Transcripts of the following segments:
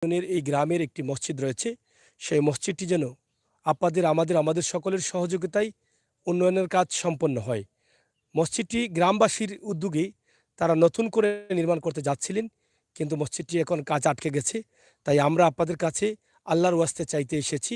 এই গ্রামের একটি মসজিদ রয়েছে। সেই মসজিদটি যেন আমাদের সকলের সহযোগিতায় উন্নয়নের কাজ সম্পন্ন হয়। মসজিদটি গ্রামবাসীর উদ্যোগেই তারা নতুন করে নির্মাণ করতে যাচ্ছিলেন, কিন্তু মসজিদটি এখন কাজ আটকে গেছে। তাই আমরা আপনাদের কাছে আল্লাহর ওয়াস্তে চাইতে এসেছি,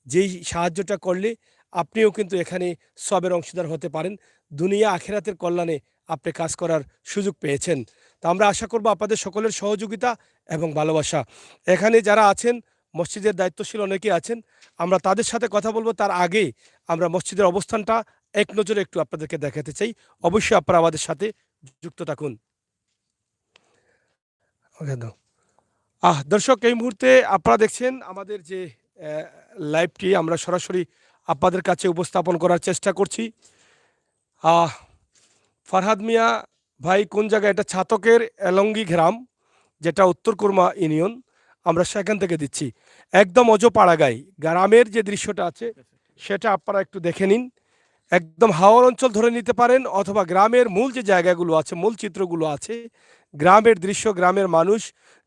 যেই সাহায্যটা করলে আপনিও কিন্তু এখানে সবের অংশীদার হতে পারেন। দুনিয়া আখেরাতের কল্যাণে আপনি কাজ করার সুযোগ পেয়েছেন। তা আমরা আশা করব আপনাদের সকলের সহযোগিতা এবং ভালোবাসা। এখানে যারা আছেন, মসজিদের দায়িত্বশীল অনেকে আছেন, আমরা তাদের সাথে কথা বলবো। তার আগে আমরা মসজিদের অবস্থানটা এক নজরে একটু আপনাদেরকে দেখাতে চাই। অবশ্যই আপনারা আমাদের সাথে যুক্ত থাকুন। দর্শক, এই মুহূর্তে আপনারা দেখছেন আমাদের যে লাইভটি আমরা সরাসরি আপনাদের কাছে উপস্থাপন করার চেষ্টা করছি। ফারহাদ মিয়া ভাই কোন জায়গায়? এটা ছাতকের এলঙ্গি গ্রাম, যেটা উত্তর কুরমা ইউনিয়ন। আমরা সেখান থেকে দিচ্ছি একদম অজপাড়াগাই গ্রামের যে দৃশ্যটা আছে সেটা আপনারা একটু দেখে নিন। একদম হাওর অঞ্চল ধরে নিতে পারেন, অথবা গ্রামের মূল যে জায়গাগুলো আছে, মূল চিত্রগুলো আছে, গ্রামের দৃশ্য, গ্রামের মানুষ,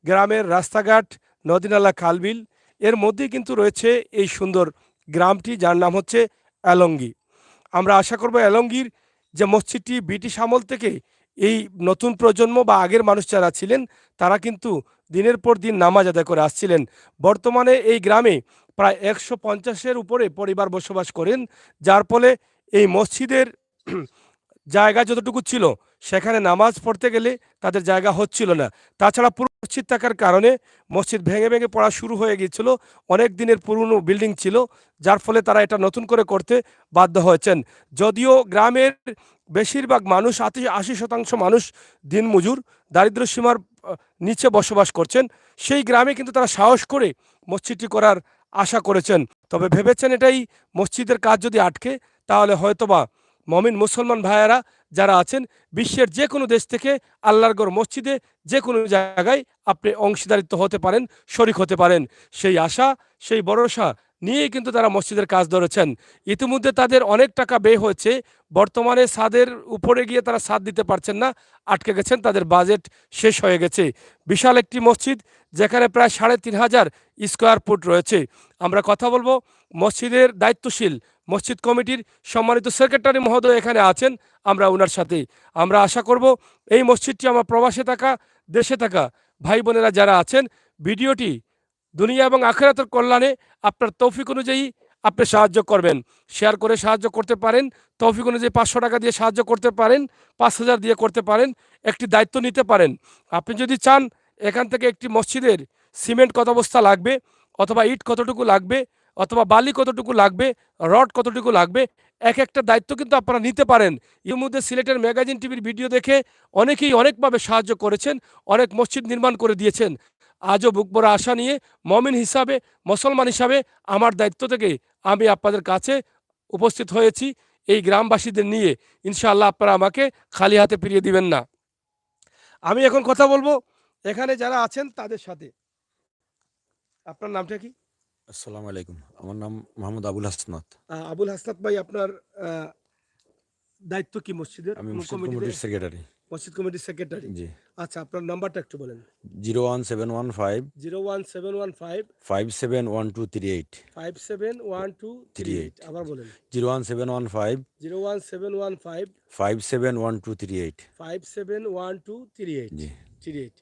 গ্রামের রাস্তাঘাট, নদীনালা, খালবিল, এর মধ্যেই কিন্তু রয়েছে এই সুন্দর গ্রামটি, যার নাম হচ্ছে এলঙ্গি। আমরা আশা করব এলঙ্গির যে মসজিদটি ব্রিটিশ আমল থেকে এই নতুন প্রজন্ম বা আগের মানুষ যারা ছিলেন তারা কিন্তু দিনের পর দিন নামাজ আদায় করে আসছিলেন। বর্তমানে এই গ্রামে প্রায় 150-এর উপরে পরিবার বসবাস করেন, যার ফলে এই মসজিদের জায়গা যতটুকু ছিল সেখানে নামাজ পড়তে গেলে তাদের জায়গা হচ্ছিল না। তাছাড়া পুরো মসজিদ থাকার কারণে মসজিদ ভেঙে ভেঙে পড়া শুরু হয়ে গিয়েছিল। অনেক দিনের পুরনো বিল্ডিং ছিল, যার ফলে তারা এটা নতুন করে করতে বাধ্য হয়েছেন। যদিও গ্রামের বেশিরভাগ মানুষ, 80% মানুষ দিনমজুর, দারিদ্র সীমার নিচে বসবাস করছেন, সেই গ্রামে কিন্তু তারা সাহস করে মসজিদটি করার আশা করেছেন। তবে ভেবেছেন এটাই মসজিদের কাজ যদি আটকে, তাহলে হয়তোবা মমিন মুসলমান ভাইয়েরা যারা আছেন বিশ্বের যে কোনো দেশ থেকে আল্লাহর ঘর মসজিদে যে কোনো জায়গায় আপনি অংশীদারিত্ব হতে পারেন, শরিক হতে পারেন। সেই আশা, সেই ভরসা নিয়েই কিন্তু তারা মসজিদের কাজ ধরেছেন। ইতিমধ্যে তাদের অনেক টাকা ব্যয় হয়েছে। বর্তমানে ছাদের উপরে গিয়ে তারা ছাদ দিতে পারছেন না, আটকে গেছেন, তাদের বাজেট শেষ হয়ে গেছে। বিশাল একটি মসজিদ, যেখানে প্রায় 3500 স্কোয়ার ফুট রয়েছে। আমরা কথা বলবো মসজিদের দায়িত্বশীল মসজিদ কমিটির সম্মানিত সেক্রেটারি মহোদয় এখানে আছেন, আমরা ওনার সাথে আমরা আশা করব এই মসজিদটি আমার প্রবাসে থাকা, দেশে থাকা ভাই বোনেরা যারা আছেন, ভিডিওটি দুনিয়া এবং আখিরাতের কল্যাণে আপনার তৌফিক অনুযায়ী আপনি সাহায্য করবেন। শেয়ার করে সাহায্য করতে পারেন, তৌফিক অনুযায়ী 500 টাকা দিয়ে সাহায্য করতে পারেন, 5000 দিয়ে করতে পারেন, একটি দায়িত্ব নিতে পারেন। আপনি যদি চান এখান থেকে একটি মসজিদের সিমেন্ট কত বস্তা লাগবে, অথবা ইট কতটুকু লাগবে, অথবা বালি কতটুকু লাগবে, রড কতটুকু লাগবে, এক একটা দায়িত্ব কিন্তু আপনারা নিতে পারেন। এর মধ্যে সিলেটের ম্যাগাজিন টিভির ভিডিও দেখে অনেকেই অনেকভাবে সাহায্য করেছেন, অনেক মসজিদ নির্মাণ করে দিয়েছেন। আজও বুক ভরা আশা নিয়ে মমিন হিসাবে, মুসলমান হিসাবে আমার দায়িত্ব থেকে আমি আপনাদের কাছে উপস্থিত হয়েছি এই গ্রামবাসীদের নিয়ে। ইনশাআল্লাহ আপনারা আমাকে খালি হাতে ফিরিয়ে দিবেন না। আমি এখন কথা বলবো এখানে যারা আছেন তাদের সাথে। আপনার নামটা কি? আসসালামু আলাইকুম, আমার নাম মোহাম্মদ আবুল হাসনাত। আবুল হাসনাত ভাই, আপনার দায়িত্ব কি মসজিদের? আমি মসজিদ কমিটির সেক্রেটারি। মসজিদ কমিটির সেক্রেটারি। জি। আচ্ছা, আপনার নাম্বারটা একটু বলেন। 01715 01715 571238 571238। আবার বলেন। 01715 01715 571238। 571238। জি। 38।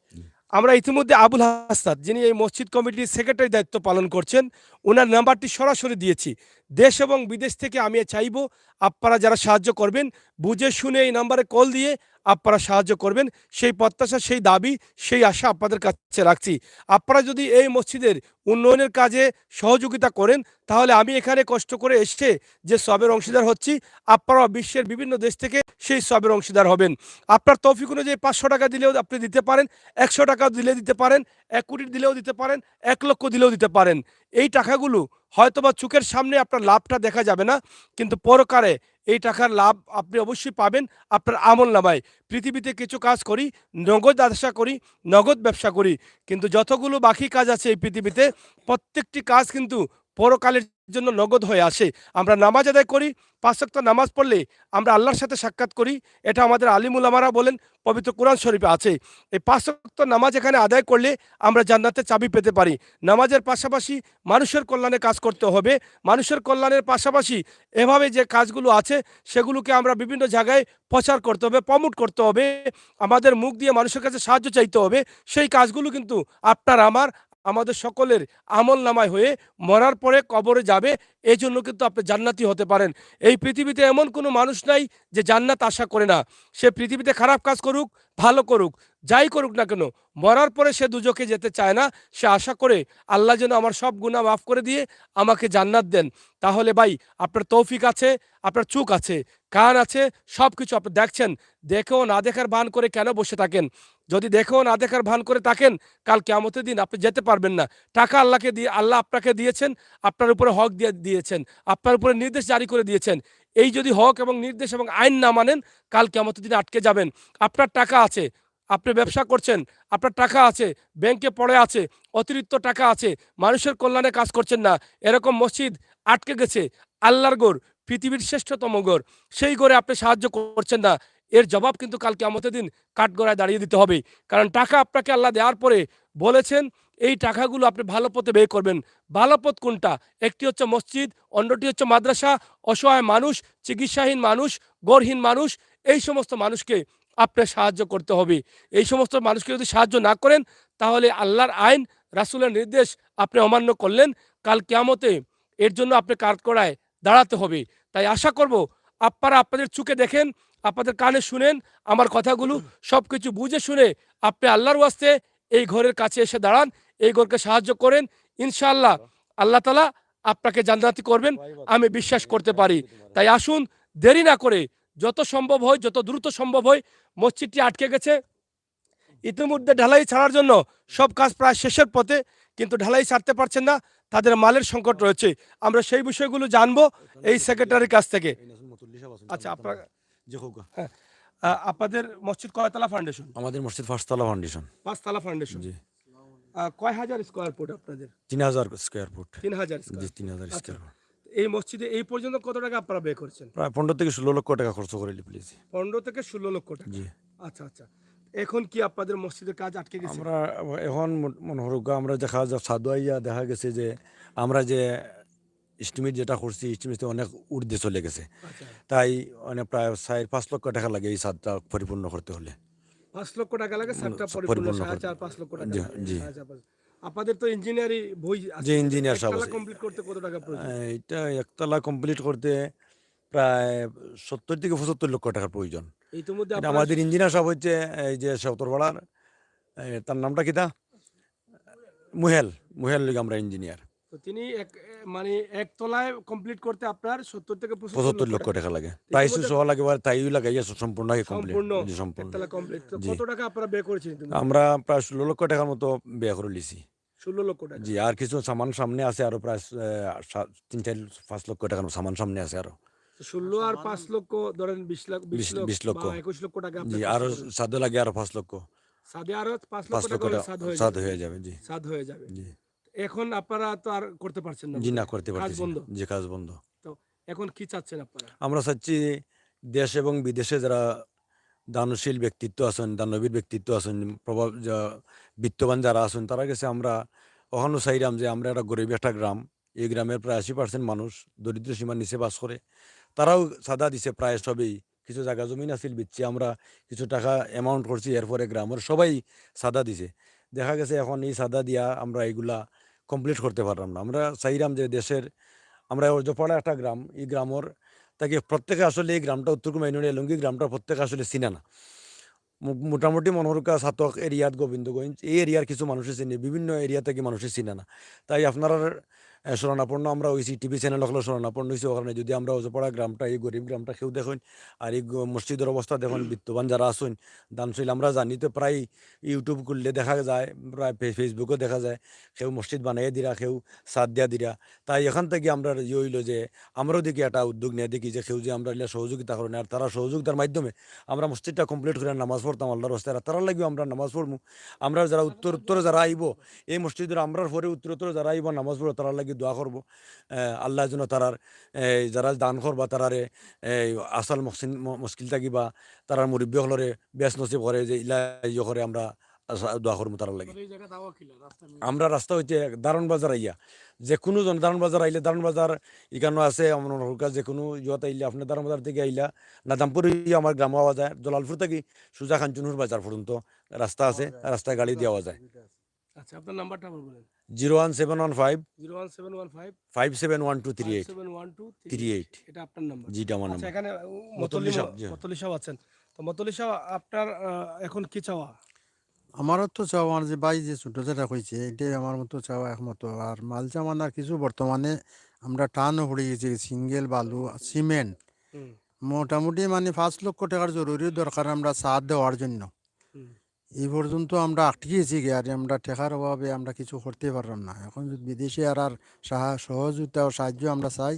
আমরা ইতিমধ্যে আবুল হাসনাত, যিনি এই মসজিদ কমিটির সেক্রেটারি দায়িত্ব পালন করছেন, ওনার নাম্বারটি সরাসরি দিয়েছি। দেশ এবং বিদেশ থেকে আমি চাইব আপনারা যারা সাহায্য করবেন, বুঝে শুনে এই নাম্বারে কল দিয়ে আপনারা সাহায্য করবেন। সেই প্রত্যাশা, সেই দাবি, সেই আশা আপনাদের কাছে রাখছি। আপনারা যদি এই মসজিদের উন্নয়নের কাজে সহযোগিতা করেন, তাহলে আমি এখানে কষ্ট করে এসে যে সবের অংশীদার হচ্ছি, আপনারা বিশ্বের বিভিন্ন দেশ থেকে সেই সবের অংশীদার হবেন। আপনার তৌফিক অনুযায়ী 500 টাকা দিলেও আপনি দিতে পারেন, 100 টাকা দিলে দিতে পারেন, 1 কোটি দিলেও দিতে পারেন, 1 লক্ষ দিলেও দিতে পারেন। এই টাকাগুলো হয়তোবা চোখের সামনে আপনার লাভটা দেখা যাবে না, কিন্তু পরকালে এই টাকার লাভ আপনি অবশ্যই পাবেন আপনার আমল নামায়। পৃথিবীতে কিছু কাজ করি, নগদ আশা করি, নগদ ব্যবসা করি, কিন্তু যতগুলো বাকি কাজ আছে এই পৃথিবীতে, প্রত্যেকটি কাজ কিন্তু পরকালের জন্য নগদ হয়ে আসে। আমরা নামাজ আদায় করি, ৫ ওয়াক্ত নামাজ পড়লে আমরা আল্লাহর সাথে সাক্ষাৎ করি। এটা আমাদের আলিম উলামারা বলেন, পবিত্র কোরআন শরীফে আছে। এই ৫ ওয়াক্ত নামাজ এখানে আদায় করলে আমরা জান্নাতের চাবি পেতে পারি। নামাজের পাশাপাশি মানুষের কল্যাণে কাজ করতে হবে। মানুষের কল্যাণের পাশাপাশি এভাবে যে কাজগুলো আছে সেগুলোকে আমরা বিভিন্ন জায়গায় প্রচার করতে হবে, প্রমোট করতে হবে। আমাদের মুখ দিয়ে মানুষের কাছে সাহায্য চাইতে হবে। সেই কাজগুলো কিন্তু আপনার আমার আমাদের সকলের আমল নামায় হয়ে মরার পরে কবরে যাবে। এই জন্য কিন্তু আপনি জান্নাতি হতে পারেন। এই পৃথিবীতে এমন কোনো মানুষ নাই যে জান্নাত আশা করে না। সে পৃথিবীতে খারাপ কাজ করুক, ভালো করুক, যাই করুক না কেন, মরার পরে সে দুজকে যেতে চায় না। সে আশা করে আল্লাহ যেন আমার সব গুনাহ মাফ করে দিয়ে আমাকে জান্নাত দেন। তাহলে ভাই, আপনার তৌফিক আছে, আপনার চোখ আছে, কান আছে, সব কিছু আপনি দেখছেন। দেখেও না দেখার ভান করে কেন বসে থাকেন? যদি দেখেও না দেখার ভান করে থাকেন, কাল কিয়ামতের দিন আপনি যেতে পারবেন না। টাকা আল্লাহকে দিয়ে, আল্লাহ আপনাকে দিয়েছেন, আপনার উপরে হক দিয়ে দিয়েছেন, আপনার উপরে নির্দেশ জারি করে দিয়েছেন। এই যদি হক এবং নির্দেশ এবং আইন না মানেন, কাল কিয়ামতের দিন আটকে যাবেন। আপনার টাকা আছে, আপনি ব্যবসা করছেন, আপনার টাকা আছে, ব্যাংকে পড়ে আছে, অতিরিক্ত টাকা আছে, মানুষের কল্যাণে কাজ করছেন না। এরকম মসজিদ আটকে গেছে, আল্লাহর গড়, পৃথিবীর শ্রেষ্ঠতম গড়, সেই গড়ে আপনি সাহায্য করছেন না। এর জবাব কিন্তু কাল কিয়ামতের দিন কাঠগড়ায় দাঁড়িয়ে দিতে হবে। কারণ টাকা আপনাকে আল্লাহ দেওয়ার পরে বলেছেন এই টাকাগুলো আপনি ভালো পথে ব্যয় করবেন। ভালো পথ কোনটা? একটি হচ্ছে মসজিদ, অন্যটি হচ্ছে মাদ্রাসা। অসহায় মানুষ, চিকিৎসাহীন মানুষ, গড়হীন মানুষ, এই সমস্ত মানুষকে আপনার সাহায্য করতে হবে। এই সমস্ত মানুষকে যদি সাহায্য না করেন, তাহলে আল্লাহর আইন, রাসূলের নির্দেশ আপনি অমান্য করলেন। কাল কিয়ামতে এর জন্য আপনি কাঠগড়ায় দাঁড়াতে হবে। তাই আশা করব আপনারা আপনাদের চোখে দেখেন, আপনাদের কানে শুনেন আমার কথাগুলো, সবকিছু বুঝে শুনে আপনি আল্লাহর ওয়াস্তে এই ঘরের কাছে এসে দাঁড়ান, এই ঘরকে সাহায্য করেন। ইনশাআল্লাহ আল্লাহ তাআলা আপনাকে জান্নাতি করবেন, আমি বিশ্বাস করতে পারি। তাই আসুন, দেরি না করে যত সম্ভব হয়, যত দ্রুত সম্ভব হয়, মসজিদটি আটকে গেছে। ইতিমধ্যে ঢালাই ছাড়ার জন্য সব কাজ প্রায় শেষের পথে, কিন্তু ঢালাই ছাড়তে পারছেন না, তাদের মালের সংকট রয়েছে। আমরা সেই বিষয়গুলো জানবো এই সেক্রেটারির কাছ থেকে। আচ্ছা, আপনার হ্যাঁ, আপনাদের মসজিদ কয়তলা ফাউন্ডেশন? আমাদের মসজিদ ফার্স্টতলা ফাউন্ডেশন। ৫ তলা ফাউন্ডেশন। জি। কয় হাজার স্কয়ার ফুট আপনাদের? ৩,০০০ স্কোয়ার ফুট। ৩,০০০ জি, স্কয়ার। ৩,০০০ আচ্ছা, স্কোয়ার ফুট। এই মসজিদে এই পর্যন্ত কত টাকা আপনারা ব্যয় করেছেন? প্রায় ১৫ থেকে ১৬ লক্ষ টাকা খরচ করে প্লিজ। ১৫ থেকে ১৬ লক্ষ টাকা। জি। আচ্ছা, আচ্ছা। এখন কি আপনাদের মসজিদের কাজ আটকে গেছে? আমরা এখন মনে হরুক আমরা দেখা যা সাধু আইয়া দেখা গেছে যে আমরা যে এস্টিমেট যেটা করছি এস্টিমেট অনেক ঊর্ধ্বে চলে গেছে। আচ্ছা, তাই অনেক প্রায় ৪-৫ লক্ষ টাকা লাগে এই ছাদটা পরিপূর্ণ করতে হলে। ৫ লক্ষ টাকা লাগে ছাদটা পরিপূর্ণ, পরিপূর্ণ ৪.৫ করতে। ৫ লক্ষ টাকা জি, লাগে। জি। ৪.৫ আপনাদের তো ইঞ্জিনিয়ারিং বই আছে। যে ইঞ্জিনিয়ার সাহেব একতলা আছে, কমপ্লিট করতে কত টাকা প্রয়োজন? এটা একতলা কমপ্লিট করতে প্রায় ৭০ থেকে ৭৫ লক্ষ টাকার প্রয়োজন। ইতিমধ্যে এটা আপনারা আমাদের ইঞ্জিনিয়ার সাহেব হচ্ছে এই যে সতরপাড়ার, তার নামটা কিতা? মুহেল, মুহেল লিগে আমরা ইঞ্জিনিয়ার। তো তিনি মানে একতলায় কমপ্লিট করতে আপনার ৭০ থেকে ৭৫ ৭৫ লক্ষ লক্ষ টাকা। টাকা লাগে। প্রাইস ইতিমধ্যে সহ লাগে তাইও লাগাইয়া সম্পূর্ণ কমপ্লিট। সম্পূর্ণ জি, সম্পূর্ণ। একতলা কমপ্লিট। তো জি। কত টাকা আপনারা ব্যয় করেছেন ইতিমধ্যে? আমরা প্রায় ১৬ লক্ষ টাকার মতো ব্যয় করে লিছি। ১৬ লক্ষ টাকা। জি, আর কিছু সামান সামনে আছে আরো প্রায় ৩-৪-৫ লক্ষ টাকার সামান সামনে আছে আরো। ১৬ আর ৫ লক্ষ ধরেন ২০ লাখ ২০ লক্ষ ২০ লক্ষ। বা ২১ লক্ষ টাকা আপনি জি, খরচ আরো করেন। সাদে লাগে আরো ৫ লক্ষ। সাদে আরো ৫ লক্ষ ৫ টাকা লক্ষ হলে টাকা সাদ হয়ে সাদ যাবে। হয়ে যাবে। জি, সাদ হয়ে যাবে। জি। এখন আপনারা তো আর করতে পারছেন না জি, না বোধহয়। করতে কাজ পারতেছি বন্ধ। না। জি, কাজ বন্ধ। তো এখন কি চাচ্ছেন আপনারা? আমরা চাচ্ছি দেশ এবং বিদেশে যারা দানশীল ব্যক্তিত্ব আছেন, দানবীর ব্যক্তিত্ব আছেন, প্রভাব বিত্তবান যারা আছেন তারা কাছে আমরা কখনো চাইলাম যে আমরা একটা গরিব একটা গ্রাম, এই গ্রামের প্রায় ৮০% মানুষ দরিদ্র সীমার নিচে বাস করে। তারাও চাঁদা দিছে প্রায় সবেই। কিছু জায়গা জমিন আছিল বিচ্ছি আমরা কিছু টাকা অ্যামাউন্ট করছি, এরপরে গ্রামের সবাই চাঁদা দিছে। দেখা গেছে এখন এই চাঁদা দিয়া আমরা এইগুলা কমপ্লিট করতে পারলাম না। আমরা চাইলাম যে দেশের আমরা অর্জপাড়া একটা গ্রাম, এই গ্রামের তাকে প্রত্যেকে আসলে এই গ্রামটা উত্তরকুমা ইউনিয়নের এলঙ্গি গ্রামটা প্রত্যেকে আসলে চিনে না। মোটামুটি মনোহরকা ছাতক এরিয়াত গোবিন্দগঞ্জ এই এরিয়ার কিছু মানুষই চিনে, বিভিন্ন এরিয়া থেকে মানুষই চিনে না। তাই আপনার শরণাপন্ন আমরা হয়েছি, টিভি চ্যানেল হলে শরণাপন্ন হয়েছি ওখানে যদি আমরা অজপাড়া গ্রামটা এই গরিব গ্রামটা কেউ দেখুন আর এই মসজিদের অবস্থা দেখুন, বিত্তবান যারা আসুন দানশীল আমরা জানি তো প্রায় ইউটিউব করলে দেখা যায়, প্রায় ফেসবুকেও দেখা যায় কেউ মসজিদ বানাইয়ে দিরা, কেউ সাদ দিয়া দিরা। তাই এখান থেকে আমরা ইয়ে হইলো যে আমরাও দেখি একটা উদ্যোগ নিয়ে দেখি যে কেউ যে আমরা সহযোগিতা করেন আর তারা সহযোগিতার মাধ্যমে আমরা মসজিদটা কমপ্লিট করে নামাজ পড়তাম আল্লাহর রাস্তায়, তারা লাগবে আমরা নামাজ পড়বো। আমরা যারা উত্তরে যারা আইব এই মসজিদের আমরার পরে উত্তরোত্তর যারা আইব নামাজ পড়বো তারা লাগে থেকে দোয়া করবো আল্লাহ যেন তারার যারা দান করবা তারারে আসল মুশকিল থাকিবা তারার মুরব্বী হলরে বেশ নসিব করে যে ইলা ইয়ে করে আমরা দোয়া করবো তারার লাগে। আমরা রাস্তা হইতে দারুণ বাজার আইয়া যে কোনো জন দারুণ বাজার আইলে দারুণ বাজার এখানে আছে আমার যে কোনো ইয়ত আইলে আপনার দারুণ বাজার থেকে আইলা নাদামপুর আমার গ্রাম হওয়া যায় জলালপুর থেকে সুজা খানচুনুর বাজার পর্যন্ত রাস্তা আছে রাস্তায় গাড়ি দেওয়া যায়। আচ্ছা, আপনার নাম্বারটা আমার বলেন। 01715 01715 571238 571238, এটা আপনার নাম্বার? জি এটা আমার আচ্ছা, নাম্বার। এখানে মতল্লি সাহেব, জি। মতলি সাহেব আছেন। তো মতলি সাহেব, আপনার এখন কি চাওয়া? আমারও তো চাওয়া আমার যে ভাই যে ছোট যেটা কইছে এটাই আমার মতো চাওয়া একমত। আর মাল জামানার কিছু বর্তমানে আমরা টানও পড়ে গেছি সিঙ্গেল বালু সিমেন্ট হুম, মোটামুটি মানে 5 লক্ষ টাকার জরুরি দরকার আমরা সাথ দেওয়ার জন্য। হুম। এই পর্যন্ত আমরা আটকিয়েছি কি আর আমরা টেকার অভাবে আমরা কিছু করতে পারলাম না। এখন যদি বিদেশি আর সহযোগিতা ও সাহায্য আমরা চাই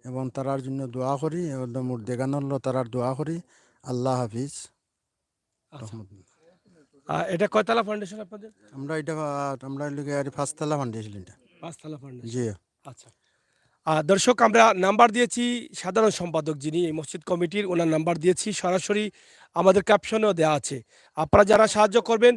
এবং তারার জন্য দোয়া করি এবং মোট দেখানোর তারার দোয়া করি। আল্লাহ হাফিজ। আচ্ছা, রহমতুল্লাহ। এটা কয়তলা ফাউন্ডেশন আপনাদের? আমরা এটা আমরা লিখে আর 5 তলা ফান্ডিয়েছিল এটা। 5 তলা ফাউন্ডেশন। জি। আচ্ছা, দর্শক, আমরা নাম্বার দিয়েছি সাধারণ সম্পাদক যিনি এই মসজিদ কমিটির, ওনার নাম্বার দিয়েছি, সরাসরি আমাদের ক্যাপশনেও দেওয়া আছে। আপনারা যারা সাহায্য করবেন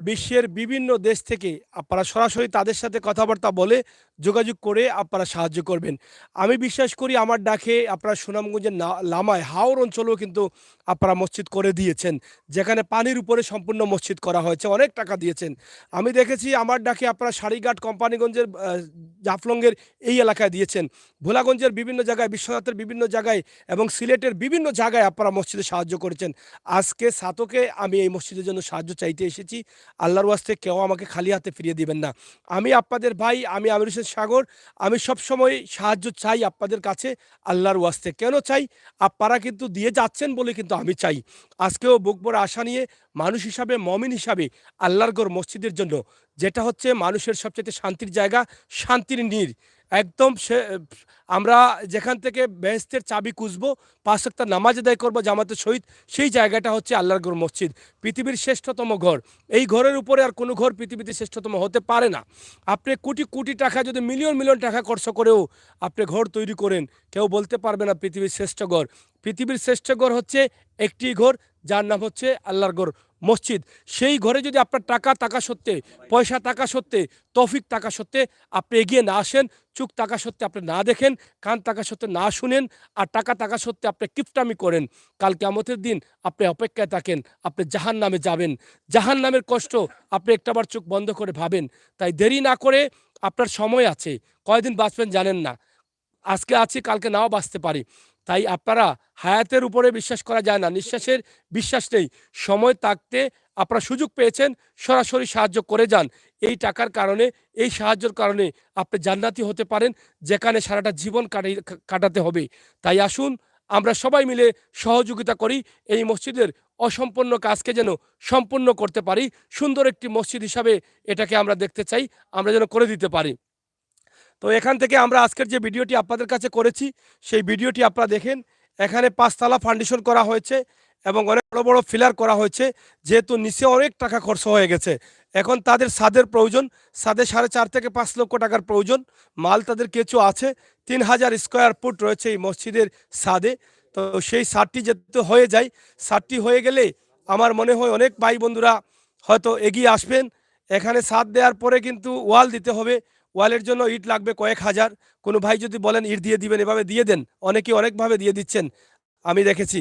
বিশ্বের বিভিন্ন দেশ থেকে, আপনারা সরাসরি তাদের সাথে কথাবার্তা বলে যোগাযোগ করে আপনারা সাহায্য করবেন। আমি বিশ্বাস করি আমার ডাকে আপনারা সুনামগঞ্জের লামায় হাওর অঞ্চলেও কিন্তু আপনারা মসজিদ করে দিয়েছেন, যেখানে পানির উপরে সম্পূর্ণ মসজিদ করা হয়েছে, অনেক টাকা দিয়েছেন। আমি দেখেছি আমার ডাকে আপনারা সারিঘাট, কোম্পানিগঞ্জের, জাফলংয়ের এই এলাকায় দিয়েছেন, ভোলাগঞ্জের বিভিন্ন জায়গায়, বিশ্বনাথের বিভিন্ন জায়গায় এবং সিলেটের বিভিন্ন জায়গায় আপনারা মসজিদে সাহায্য করেছেন। আজকে সাতকে আমি এই মসজিদের জন্য সাহায্য চাইতে এসেছি। আল্লাহর ওয়াস্তে কেউ আমাকে খালি হাতে ফিরিয়ে দিবেন না। আমি আপনাদের ভাই, আমি আমির হোসেন সাগর, আমি সবসময় সাহায্য চাই আপনাদের কাছে আল্লাহর ওয়াস্তে। কেন চাই? আপনারা কিন্তু দিয়ে যাচ্ছেন বলে কিন্তু আমি চাই। আজকেও বুক ভরা আশা নিয়ে মানুষ হিসাবে, মমিন হিসাবে আল্লাহর ঘর মসজিদের জন্য, যেটা হচ্ছে মানুষের সবচেয়ে শান্তির জায়গা, শান্তির নীড়, একদম আমরা যেখান থেকে বেহেশতের চাবি খুঁজবো, 5 ওয়াক্ত নামাজ আদায় করবো জামাতের সহিত, সেই জায়গাটা হচ্ছে আল্লাহর ঘর মসজিদ, পৃথিবীর শ্রেষ্ঠতম ঘর। এই ঘরের উপরে আর কোনো ঘর পৃথিবীতে শ্রেষ্ঠতম হতে পারে না। আপনি কোটি কোটি টাকা, যদি মিলিয়ন মিলিয়ন টাকা খরচ করেও আপনি ঘর তৈরি করেন, কেউ বলতে পারবে না পৃথিবীর শ্রেষ্ঠ ঘর। পৃথিবীর শ্রেষ্ঠ ঘর হচ্ছে একটি ঘর, যার নাম হচ্ছে আল্লাহর ঘর মসজিদ। সেই ঘরে যদি আপনার টাকা থাকা সত্ত্বে, পয়সা থাকা সত্ত্বে, তৌফিক থাকা সত্ত্বে আপনি এগিয়ে না আসেন, চোখ থাকা সত্ত্বে আপনি না দেখেন, কান থাকা সত্ত্বে না শুনেন, আর টাকা থাকা সত্ত্বে আপনি কিফটামি করেন, কাল কিয়ামতের দিন আপনি অপেক্ষায় থাকেন, আপনি জাহান নামে যাবেন। জাহান নামের কষ্ট আপনি একটাবার চোখ বন্ধ করে ভাবেন। তাই দেরি না করে, আপনার সময় আছে, কয়দিন বাঁচবেন জানেন না, আজকে আছি কালকে নাও বাঁচতে পারি। তাই আপনারা, হায়াতের উপরে বিশ্বাস করা যায় না, নিঃশ্বাসের বিশ্বাস নেই, সময় থাকতে আপনারা সুযোগ পেয়েছেন, সরাসরি সাহায্য করে যান। এই টাকার কারণে, এই সাহায্যের কারণে আপনি জান্নাতি হতে পারেন, যেখানে সারাটা জীবন কাটাতে হবে। তাই আসুন আমরা সবাই মিলে সহযোগিতা করি, এই মসজিদের অসম্পূর্ণ কাজকে যেন সম্পূর্ণ করতে পারি। সুন্দর একটি মসজিদ হিসাবে এটাকে আমরা দেখতে চাই, আমরা যেন করে দিতে পারি। তো এখান থেকে আমরা আজকের যে ভিডিওটি আপনাদের কাছে করেছি, সেই ভিডিওটি আপনারা দেখেন। এখানে 5 তলা ফাউন্ডেশন করা হয়েছে এবং অনেক বড় বড় ফিলার করা হয়েছে, যেহেতু নিচে অনেক টাকা খরচ হয়ে গেছে। এখন তাদের ছাদের প্রয়োজন, ছাদে 4.5 থেকে 5 লক্ষ টাকার প্রয়োজন। মাল তাদের কেঁচো আছে, 3000 স্কোয়ার ফুট রয়েছে এই মসজিদের ছাদে। তো সেই ছাদটি যেহেতু হয়ে যায়, ছাদটি হয়ে গেলে আমার মনে হয় অনেক ভাই বন্ধুরা হয়তো এগিয়ে আসবেন। এখানে ছাদ দেওয়ার পরে কিন্তু ওয়াল দিতে হবে, ওয়ালের জন্য ইট লাগবে কয়েক হাজার। কোনো ভাই যদি বলেন ইট দিয়ে দিবেন, এভাবে দিয়ে দেন, অনেকেই অনেকভাবে দিয়ে দিচ্ছেন, আমি দেখেছি।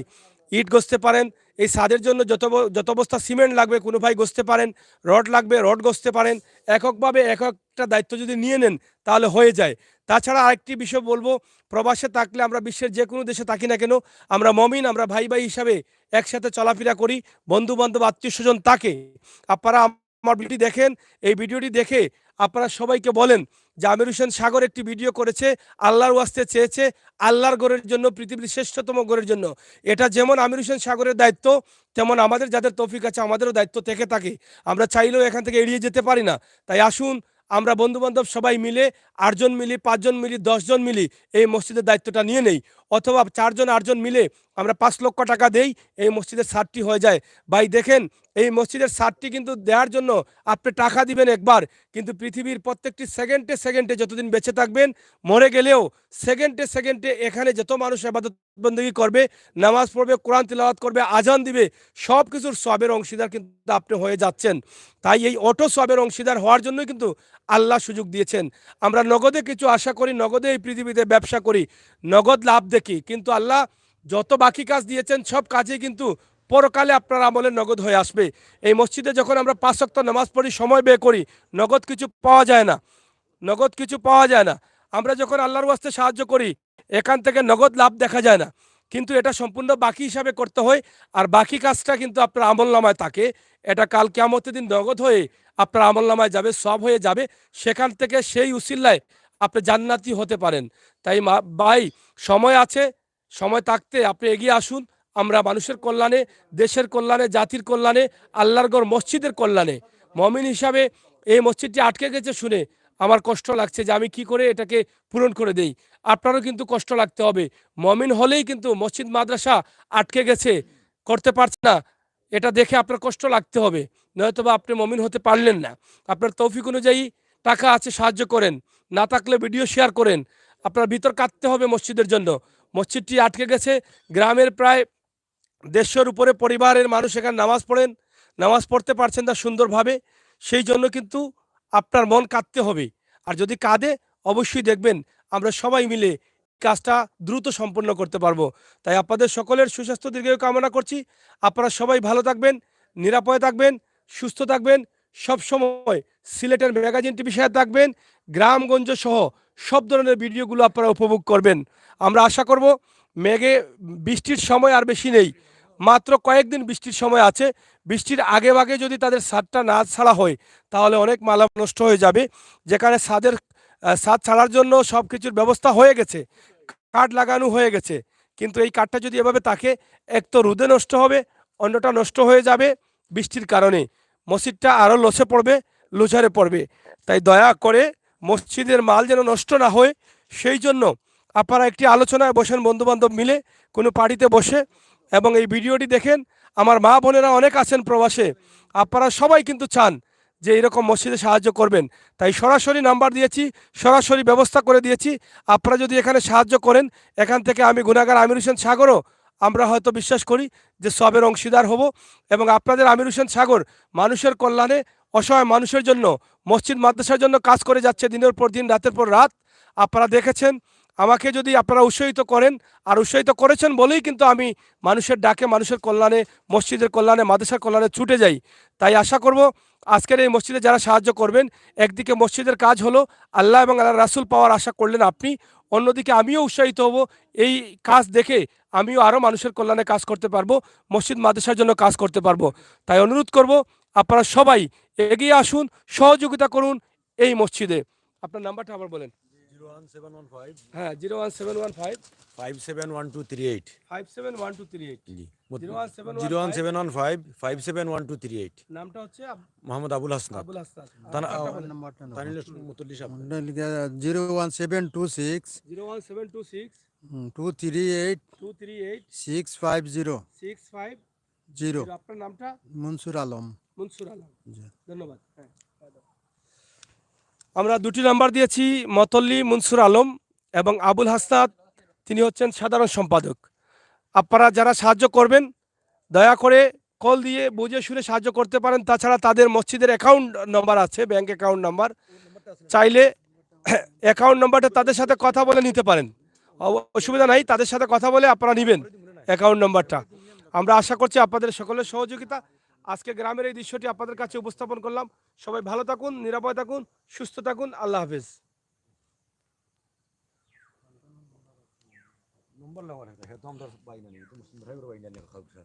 ইট গসতে পারেন, এই ছাদের জন্য যত বস্তা সিমেন্ট লাগবে কোনো ভাই গসতে পারেন, রড লাগবে রড গসতে পারেন। এককভাবে এক একটা দায়িত্ব যদি নিয়ে নেন তাহলে হয়ে যায়। তাছাড়া আরেকটি বিষয় বলবো, প্রবাসে থাকলে, আমরা বিশ্বের যে কোনো দেশে থাকি না কেন, আমরা মমিন, আমরা ভাই ভাই হিসাবে একসাথে চলাফেরা করি, বন্ধু বান্ধব আত্মীয় স্বজন থাকে। আপনারা আমার ভিডিওটি দেখেন, এই ভিডিওটি দেখে আপনারা সবাইকে বলেন যে আমির হোসেন সাগর একটি ভিডিও করেছে, আল্লাহর ওয়াস্তে চেয়েছে, আল্লাহর ঘরের জন্য, পৃথিবীর শ্রেষ্ঠতম ঘরের জন্য। এটা যেমন আমির হোসেন সাগরের দায়িত্ব, তেমন আমাদের যাদের তৌফিক আছে আমাদেরও দায়িত্ব থেকে থাকে। আমরা চাইলেও এখান থেকে এড়িয়ে যেতে পারি না। তাই আসুন আমরা বন্ধু বান্ধব সবাই মিলে, 8 জন মিলি, 5 জন মিলি, 10 জন মিলি এই মসজিদের দায়িত্বটা নিয়ে নেই। অথবা 4জন 8জন মিলে আমরা 5 লক্ষ টাকা দেই, এই মসজিদের ছাদটি হয়ে যায়। ভাই দেখেন, এই মসজিদের ছাদটি কিন্তু দেওয়ার জন্য আপনি টাকা দিবেন একবার, কিন্তু পৃথিবীর প্রত্যেকটি সেকেন্ডে সেকেন্ডে যতদিন বেঁচে থাকবেন, মরে গেলেও সেকেন্ডে সেকেন্ডে এখানে যত মানুষ ইবাদত বন্দেগী করবে, নামাজ পড়বে, কোরআন তিলাওয়াত করবে, আজান দিবে, সব কিছুর সবের অংশীদার কিন্তু আপনি হয়ে যাচ্ছেন। তাই এই অটো সবের অংশীদার হওয়ার জন্যই কিন্তু আল্লাহ সুযোগ দিয়েছেন। আমরা নগদে কিছু আশা করি, নগদে এই পৃথিবীতে ব্যবসা করি, নগদ লাভ দেখি, কিন্তু আল্লাহ যত বাকি কাজ দিয়েছেন সব কাজে কিন্তু পরকালে আপনার আমলে নগদ হয়ে আসবে। এই মসজিদে যখন আমরা 5 ওয়াক্ত নামাজ পড়ি, সময় ব্যয় করি, নগদ কিছু পাওয়া যায় না, নগদ কিছু পাওয়া যায় না। আমরা যখন আল্লাহর ওয়াস্তে সাহায্য করি, এখান থেকে নগদ লাভ দেখা যায় না, কিন্তু এটা সম্পূর্ণ বাকি হিসাবে করতে হয়। আর বাকি কাজটা কিন্তু আপনার আমল নামায় থাকে, এটা কাল কিয়ামতের দিন নগদ হয়ে আপনার আমল নামায় যাবে, সব হয়ে যাবে। সেখান থেকে সেই উসিলায় আপনি জান্নাতি হতে পারেন। তাই ভাই, সময় আছে, সময় থাকতে আপনি এগিয়ে আসুন। আমরা মানুষের কল্যাণে, দেশের কল্যাণে, জাতির কল্যাণে, আল্লাহর ঘর মসজিদের কল্যাণে, মমিন হিসাবে এই মসজিদটি আটকে গেছে শুনে আমার কষ্ট লাগছে যে আমি কি করে এটাকে পূরণ করে দেই। আপনারও কিন্তু কষ্ট লাগতে হবে। মমিন হলেই কিন্তু মসজিদ মাদ্রাসা আটকে গেছে, করতে পারছে না, এটা দেখে আপনার কষ্ট লাগতে হবে, নয়তোবা আপনি মমিন হতে পারলেন না। আপনার তৌফিক অনুযায়ী টাকা আছে, সাহায্য করেন, না থাকলে ভিডিও শেয়ার করেন। আপনার ভিতর কাঁদতে হবে মসজিদের জন্য। মসজিদটি আটকে গেছে, গ্রামের প্রায় 150 উপরে পরিবারের মানুষ এখানে নামাজ পড়েন, নামাজ পড়তে পারছেন না সুন্দরভাবে। সেই জন্য কিন্তু আপনার মন কাঁদতে হবে। আর যদি কাঁদে, অবশ্যই দেখবেন আমরা সবাই মিলে কাজটা দ্রুত সম্পন্ন করতে পারবো। তাই আপনাদের সকলের সুস্বাস্থ্য দীর্ঘায়ু কামনা করছি। আপনারা সবাই ভালো থাকবেন, নিরাপদে থাকবেন, সুস্থ থাকবেন। সব সময় সিলেটের ম্যাগাজিন টিভি সাথে থাকবেন। গ্রামগঞ্জ সহ সব ধরনের ভিডিওগুলো আপনারা উপভোগ করবেন। আমরা আশা করব মেঘে বৃষ্টির সময় আর বেশি নেই, মাত্র কয়েকদিন বৃষ্টির সময় আছে। বৃষ্টির আগে ভাগে যদি তাদের ছাদটা না ছাড়া হয়, তাহলে অনেক মালা নষ্ট হয়ে যাবে। যেখানে ছাদ ছাড়ার জন্য সব কিছুর ব্যবস্থা হয়ে গেছে, কাঠ লাগানো হয়ে গেছে, কিন্তু এই কাঠটা যদি এভাবে থাকে, এক তো রোদে নষ্ট হবে, অন্যটা নষ্ট হয়ে যাবে বৃষ্টির কারণে, মসজিদটা আরও লসে পড়বে, লুঝারে পড়বে। তাই দয়া করে মসজিদের মাল যেন নষ্ট না হয়, সেই জন্য আপনারা একটি আলোচনায় বসেন বন্ধুবান্ধব মিলে, কোনো পার্টিতে বসে, এবং এই ভিডিওটি দেখেন। আমার মা বোনেরা অনেক আছেন প্রবাসে, আপনারা সবাই কিন্তু চান যে এরকম মসজিদে সাহায্য করবেন। তাই সরাসরি নাম্বার দিয়েছি, সরাসরি ব্যবস্থা করে দিয়েছি। আপনারা যদি এখানে সাহায্য করেন, এখান থেকে আমি গুনাহগার আমির হোসেন সাগরও আমরা হয়তো বিশ্বাস করি যে সবের অংশীদার হব। এবং আপনাদের আমির হোসেন সাগর মানুষের কল্যাণে, অসহায় মানুষের জন্য, মসজিদ মাদ্রাসার জন্য কাজ করে যাচ্ছে দিনের পর দিন, রাতের পর রাত। আপনারা দেখেছেন, আমাকে যদি আপনারা উৎসাহিত করেন, আর উৎসাহিত করেছেন বলেই কিন্তু আমি মানুষের ডাকে, মানুষের কল্যাণে, মসজিদের কল্যাণে, মাদ্রাসার কল্যাণে ছুটে যাই। তাই আশা করব আজকের এই মসজিদে যারা সাহায্য করবেন, একদিকে মসজিদের কাজ হলো, আল্লাহ এবং আল্লাহ রাসূল পাওয়ার আশা করলেন আপনি, অন্যদিকে আমিও উৎসাহিত হব। এই কাজ দেখে আমিও আরও মানুষের কল্যাণে কাজ করতে পারবো, মসজিদ মাদ্রাসার জন্য কাজ করতে পারবো। তাই অনুরোধ করব, আপনারা সবাই এগিয়ে আসুন, সহযোগিতা করুন এই মসজিদে। আপনার নাম্বারটা আবার বলেন। 01715 হ্যাঁ, 01715 571238 571238। জি 01715 01715 নামটা হচ্ছে মোহাম্মদ আবুল হাসনাত আবুল হাসনাত। তানা নাম্বারটা নাও। তানিল মুতল্লি সাহেব 01726 01726 238 238 650 650। আপনার নামটা? মনসুর আলম। মনসুর আলম। জি। ধন্যবাদ। হ্যাঁ, আমরা দুটি নাম্বার দিয়েছি, মতল্লি মনসুর আলম এবং আবুল হাসনাত, তিনি হচ্ছেন সাধারণ সম্পাদক। আপনারা যারা সাহায্য করবেন, দয়া করে কল দিয়ে বুঝে শুনে সাহায্য করতে পারেন। তাছাড়া তাদের মসজিদের অ্যাকাউন্ট নাম্বার আছে, ব্যাংক অ্যাকাউন্ট নাম্বার, চাইলে অ্যাকাউন্ট নাম্বারটা তাদের সাথে কথা বলে নিতে পারেন। অসুবিধা নাই, তাদের সাথে কথা বলে আপনারা নেবেন অ্যাকাউন্ট নাম্বারটা। আমরা আশা করছি আপনাদের সকলের সহযোগিতা। আজকে গ্রামের এই দৃশ্যটি আপনাদের কাছে উপস্থাপন করলাম। সবাই ভালো থাকুন, নিরাপদে থাকুন, সুস্থ থাকুন। আল্লাহ হাফেজ। নম্বর লাগানো है तो हम तो बाई ना नहीं तो मुस्लिम ड्राइवर बाई ना नहीं खाऊ सर